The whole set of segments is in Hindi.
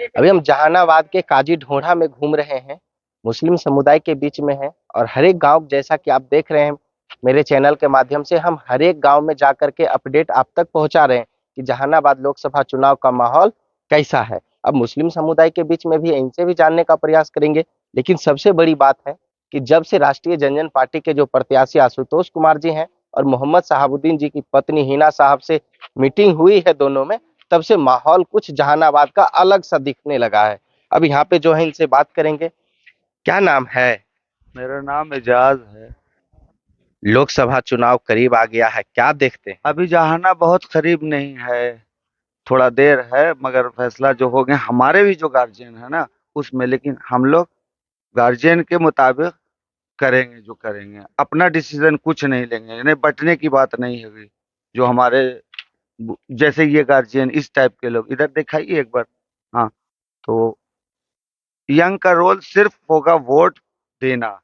अभी हम जहानाबाद के काजी ढोढ़ा में घूम रहे हैं। मुस्लिम समुदाय के बीच में है और हर एक गांव, जैसा कि आप देख रहे हैं मेरे चैनल के माध्यम से, हम हर एक गांव में जाकर के अपडेट आप तक पहुंचा रहे हैं कि जहानाबाद लोकसभा चुनाव का माहौल कैसा है। अब मुस्लिम समुदाय के बीच में भी इनसे भी जानने का प्रयास करेंगे। लेकिन सबसे बड़ी बात है कि जब से राष्ट्रीय जनजन पार्टी के जो प्रत्याशी आशुतोष कुमार जी हैं और मोहम्मद शहाबुद्दीन जी की पत्नी हिना साहब से मीटिंग हुई है दोनों में, तब से माहौल कुछ जहानाबाद का अलग सा दिखने लगा है। अब यहाँ पे जो है इनसे बात करेंगे। क्या नाम है? मेरा नाम एजाज है। लोकसभा चुनाव करीब आ गया है, क्या देखते हैं? अभी जहाना बहुत करीब नहीं है, थोड़ा देर है, मगर फैसला जो हो गया हमारे भी जो गार्जियन है ना उसमें, लेकिन हम लोग गार्जियन के मुताबिक करेंगे, जो करेंगे अपना डिसीजन कुछ नहीं लेंगे, यानी बंटने की बात नहीं होगी। जो हमारे जैसे ये गार्जियन इस टाइप के लोग इधर दिखाइए एक बार। हाँ, तो यंग का रोल सिर्फ होगा वोट देना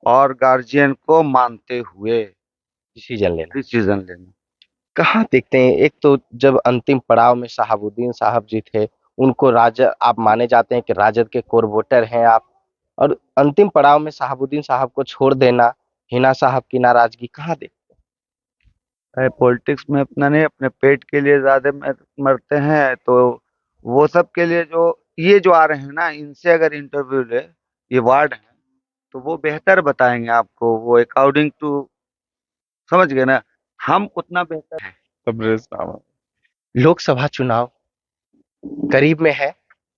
और गार्जियन को मानते हुए डिसीजन लेना। डिसीजन लेना। कहाँ देखते हैं? एक तो जब अंतिम पड़ाव में शहाबुद्दीन साहब जी थे, उनको राजद आप माने जाते हैं कि राजद के कोर वोटर हैं आप, और अंतिम पड़ाव में शहाबुद्दीन साहब को छोड़ देना, हिना साहब की नाराजगी कहाँ देखते पॉलिटिक्स में अपना नहीं, अपने पेट के लिए ज्यादा मरते हैं, तो वो सब के लिए जो ये जो आ रहे हैं ना, इनसे अगर इंटरव्यू ले, ये वार्ड हैं, तो वो बेहतर बताएंगे आपको, वो अकॉर्डिंग टू, समझ गए ना, हम उतना बेहतर हैं? तबरेज नाम लोकसभा चुनाव करीब में है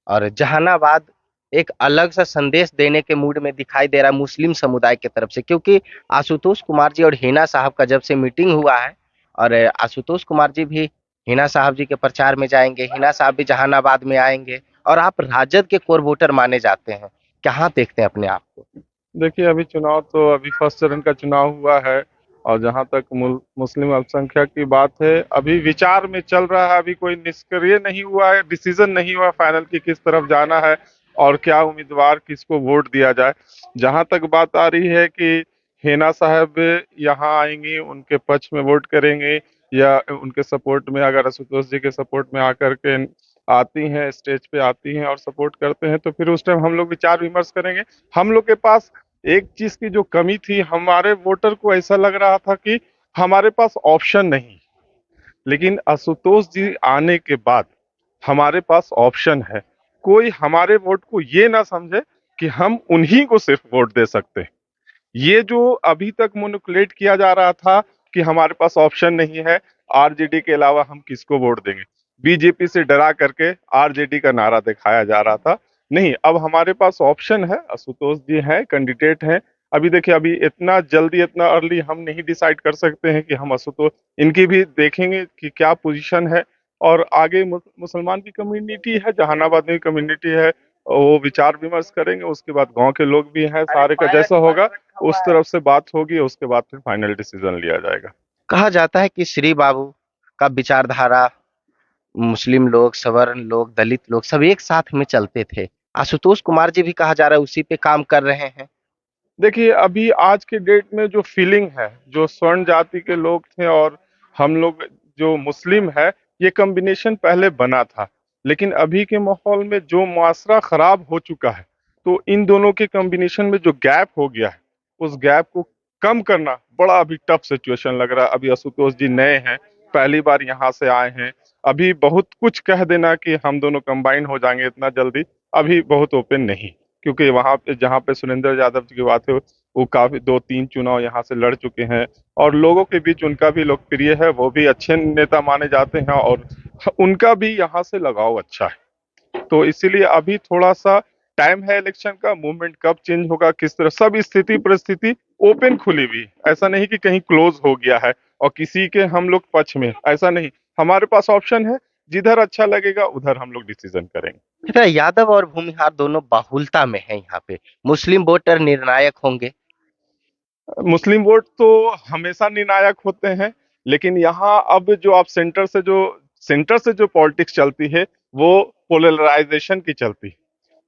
और जहानाबाद एक अलग सा संदेश देने के मूड में दिखाई दे रहा है मुस्लिम समुदाय की तरफ से, क्योंकि आशुतोष कुमार जी और हिना साहब का जब से मीटिंग हुआ है, और आशुतोष कुमार जी भी हिना साहब जी के प्रचार में जाएंगे, हिना साहब भी जहानाबाद में आएंगे, और आप राजद के कोर वोटर माने जाते हैं। कहाँ देखते हैं अपने आप को? देखिए, अभी चुनाव तो अभी फर्स्ट चरण का चुनाव हुआ है और जहां तक मुस्लिम अल्पसंख्यक की बात है, अभी विचार में चल रहा है, अभी कोई निष्क्रिय नहीं हुआ है, डिसीजन नहीं हुआ फाइनल कि किस तरफ जाना है और क्या उम्मीदवार किसको वोट दिया जाए। जहां तक बात आ रही है कि हेना साहब यहाँ आएंगी, उनके पक्ष में वोट करेंगे या उनके सपोर्ट में, अगर आशुतोष जी के सपोर्ट में आकर के आती हैं, स्टेज पे आती हैं और सपोर्ट करते हैं, तो फिर उस टाइम हम लोग विचार विमर्श करेंगे। हम लोग के पास एक चीज की जो कमी थी, हमारे वोटर को ऐसा लग रहा था कि हमारे पास ऑप्शन नहीं, लेकिन आशुतोष जी आने के बाद हमारे पास ऑप्शन है। कोई हमारे वोट को ये ना समझे कि हम उन्हीं को सिर्फ वोट दे सकते हैं। ये जो अभी तक मैनिपुलेट किया जा रहा था कि हमारे पास ऑप्शन नहीं है, आरजेडी के अलावा हम किसको वोट देंगे, बीजेपी से डरा करके आरजेडी का नारा दिखाया जा रहा था। नहीं, अब हमारे पास ऑप्शन है, आशुतोष जी हैं, कैंडिडेट हैं। अभी देखिए, अभी इतना जल्दी इतना अर्ली हम नहीं डिसाइड कर सकते हैं कि हम आशुतोष, इनकी भी देखेंगे कि क्या पोजीशन है, और आगे मुसलमान की कम्युनिटी है, जहानाबाद में कम्युनिटी है, वो विचार विमर्श करेंगे। उसके बाद गांव के लोग भी हैं सारे का, जैसा होगा उस तरफ से बात होगी, उसके बाद फिर फाइनल डिसीजन लिया जाएगा। कहा जाता है कि श्री बाबू का विचारधारा मुस्लिम लोग, सवर्ण लोग, दलित लोग सब एक साथ में चलते थे। आशुतोष कुमार जी भी कहा जा रहा है उसी पे काम कर रहे हैं। देखिए, अभी आज के डेट में जो फीलिंग है, जो स्वर्ण जाति के लोग थे और हम लोग जो मुस्लिम है, ये कॉम्बिनेशन पहले बना था, लेकिन अभी के माहौल में जो मुआशरा खराब हो चुका है, तो इन दोनों के कॉम्बिनेशन में जो गैप हो गया है, उस गैप को कम करना बड़ा अभी टफ सिचुएशन लग रहा है। अभी आशुतोष जी नए हैं, पहली बार यहाँ से आए हैं, अभी बहुत कुछ कह देना कि हम दोनों कंबाइन हो जाएंगे इतना जल्दी, अभी बहुत ओपन नहीं। क्योंकि वहां पे जहां पे सुरेंद्र यादव जी की बात है, वो काफी 2-3 चुनाव यहाँ से लड़ चुके हैं और लोगों के बीच उनका भी लोकप्रिय है, वो भी अच्छे नेता माने जाते हैं और उनका भी यहाँ से लगाव अच्छा है। तो इसीलिए अभी थोड़ा सा टाइम है इलेक्शन का, मूवमेंट कब चेंज होगा, किस तरह, सब स्थिति परिस्थिति ओपन खुली हुई, ऐसा नहीं कि कहीं क्लोज हो गया है और किसी के हम लोग पक्ष में, ऐसा नहीं। हमारे पास ऑप्शन है, जिधर अच्छा लगेगा उधर हम लोग डिसीजन करेंगे। अच्छा, यादव और भूमिहार दोनों बाहुलता में है यहाँ पे, मुस्लिम वोटर निर्णायक होंगे। मुस्लिम वोट तो हमेशा निर्णायक होते हैं, लेकिन यहाँ अब जो आप सेंटर से जो पॉलिटिक्स चलती है, वो पोलराइजेशन की चलती है।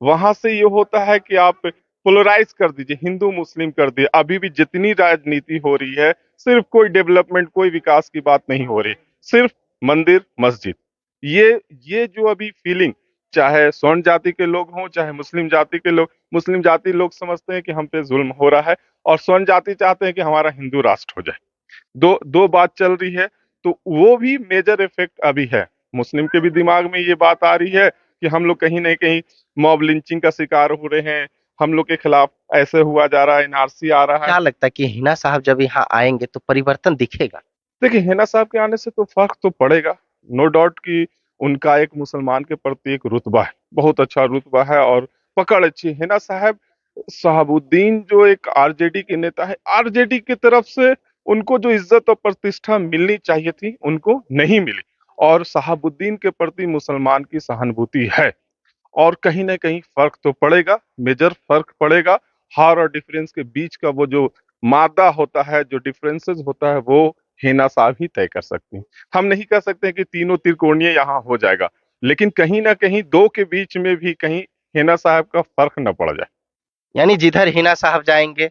वहां से ये होता है कि आप पोलराइज कर दीजिए, हिंदू मुस्लिम कर दिए। अभी भी जितनी राजनीति हो रही है, सिर्फ कोई डेवलपमेंट, कोई विकास की बात नहीं हो रही, सिर्फ मंदिर मस्जिद। ये ये जो अभी फीलिंग चाहे स्वर्ण जाति के लोग हों, चाहे मुस्लिम जाति के लोग। मुस्लिम जाति लोग समझते हैं कि हम पे जुल्म हो रहा है, और स्वर्ण जाति चाहते हैं कि हमारा हिंदू राष्ट्र हो जाए। दो दो बात चल रही है, तो वो भी मेजर इफेक्ट अभी है। मुस्लिम के भी दिमाग में ये बात आ रही है कि हम लोग कहीं ना कहीं मॉब लिंचिंग का शिकार हो रहे हैं, हम लोग के खिलाफ ऐसे हुआ जा रहा है, एनआरसी आ रहा है। क्या लगता है कि हिना साहब जब यहाँ आएंगे तो परिवर्तन दिखेगा? देखिए, हिना साहब के आने से तो फर्क तो पड़ेगा, नो डाउट कि उनका एक मुसलमान के प्रति एक रुतबा है, बहुत अच्छा रुतबा है, और पकड़ अच्छी है। हिना साहब, शहाबुद्दीन जो एक आरजेडी के नेता है, आरजेडी की तरफ से उनको जो इज्जत और प्रतिष्ठा मिलनी चाहिए थी, उनको नहीं मिली। और शहाबुद्दीन के प्रति मुसलमान की सहानुभूति है, और कहीं ना कहीं फर्क तो पड़ेगा, मेजर फर्क पड़ेगा। हार और डिफरेंस के बीच का वो जो मादा होता है, जो डिफरेंसेस होता है, वो हिना साहब ही तय कर सकती हैं। हम नहीं कह सकते कि तीनों त्रिकोणीय यहाँ हो जाएगा, लेकिन कहीं ना कहीं दो के बीच में भी कहीं हिना साहब का फर्क न पड़ जाए। यानी जिधर हिना साहब जाएंगे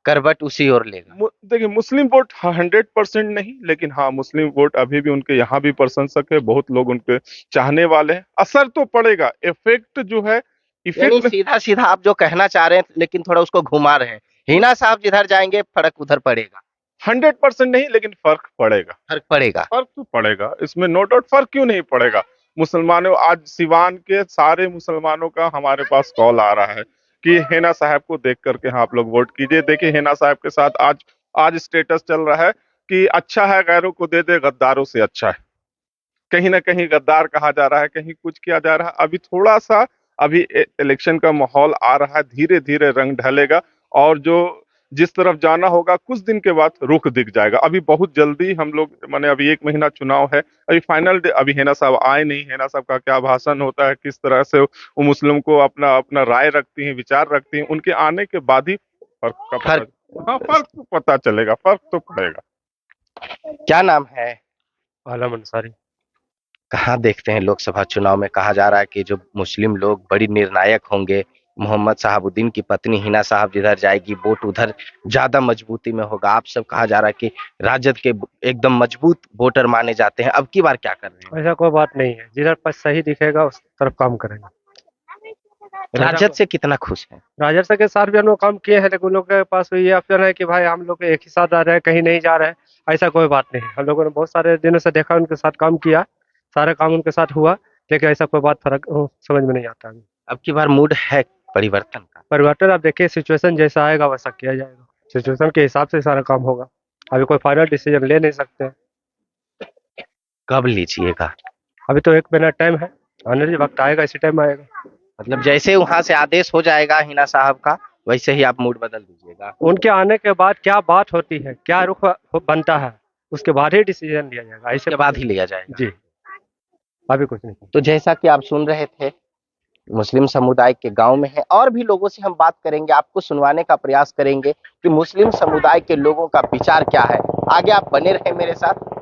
करवट उसी ओर लेगा। देखिए, मुस्लिम वोट 100% नहीं, लेकिन हाँ, मुस्लिम वोट अभी भी उनके यहाँ भी प्रशंसक है, बहुत लोग उनके चाहने वाले हैं। असर तो पड़ेगा, इफेक्ट जो है, यानी इफेक्ट सीधा सीधा आप जो कहना चाह रहे हैं, लेकिन थोड़ा उसको घुमा रहे हैं, हिना साहब जिधर जाएंगे फर्क उधर पड़ेगा। 100% नहीं, लेकिन फर्क पड़ेगा। फर्क पड़ेगा। फर्क तो पड़ेगा, इसमें नो डाउट। फर्क क्यों नहीं पड़ेगा? मुसलमानों, आज सिवान के सारे मुसलमानों का हमारे पास कॉल आ रहा है कि हेना साहब को देख करके हाँ आप लोग वोट कीजिए। देखिए, हेना साहब के साथ आज आज स्टेटस चल रहा है कि अच्छा है गैरों को दे दे, गद्दारों से अच्छा है। कहीं ना कहीं गद्दार कहा जा रहा है, कहीं कुछ किया जा रहा है। अभी थोड़ा सा, अभी इलेक्शन का माहौल आ रहा है, धीरे धीरे रंग ढलेगा, और जो जिस तरफ जाना होगा कुछ दिन के बाद रुख दिख जाएगा। अभी बहुत जल्दी हम लोग, माने अभी 1 महीना चुनाव है, अभी फाइनल अभी हेना साहब आए नहीं। हेना साहब का क्या भाषण होता है, किस तरह से वो मुस्लिम को अपना अपना राय रखती हैं, विचार रखती हैं, उनके आने के बाद ही फर्क का फर्क। पता, हाँ, फर्क तो पता चलेगा, फर्क तो पड़ेगा। क्या नाम है? आलम अंसारी। कहाँ देखते हैं लोकसभा चुनाव में कहा जा रहा है कि जो मुस्लिम लोग बड़ी निर्णायक होंगे, मोहम्मद शहाबुद्दीन की पत्नी हिना साहब जिधर जाएगी वोट उधर ज्यादा मजबूती में होगा। आप सब कहा जा रहा है कि राजद के एकदम मजबूत वोटर माने जाते हैं। अब की बार क्या कर रहे हैं? ऐसा कोई बात नहीं है, जिधर पर सही दिखेगा उस तरफ काम करेंगे। राजद से कितना खुश है? राजद के साथ भी हम लोग काम किए हैं, लेकिन उन लोग के पास ये ऑप्शन है कि भाई हम लोग एक ही साथ रह रहे हैं, कहीं नहीं जा रहे हैं। ऐसा कोई बात नहीं है, हम लोगों ने बहुत सारे दिनों से देखा, उनके साथ काम किया, सारा काम उनके साथ हुआ, लेकिन ऐसा कोई बात फर्क समझ में नहीं आता अभी। अब की बार मूड है परिवर्तन का? परिवर्तन आप देखिए, सिचुएशन जैसा आएगा वैसा किया जाएगा, सिचुएशन के हिसाब से सारा काम होगा। अभी कोई फाइनल डिसीजन ले नहीं सकते। कब लीजिएगा? अभी तो 1 महीना टाइम है, आने दीजिए, वक्त आएगा, इसी टाइम आएगा। मतलब जैसे वहां से आदेश हो जाएगा हिना साहब का, वैसे ही आप मूड बदल दीजिएगा? उनके आने के बाद क्या बात होती है, क्या रुख बनता है, उसके बाद ही डिसीजन लिया जाएगा। इसके ऐसे बाद ही लिया जाएगा। जी, अभी कुछ नहीं। तो जैसा कि आप सुन रहे थे, मुस्लिम समुदाय के गांव में है, और भी लोगों से हम बात करेंगे, आपको सुनवाने का प्रयास करेंगे कि मुस्लिम समुदाय के लोगों का विचार क्या है। आगे आप बने रहे मेरे साथ।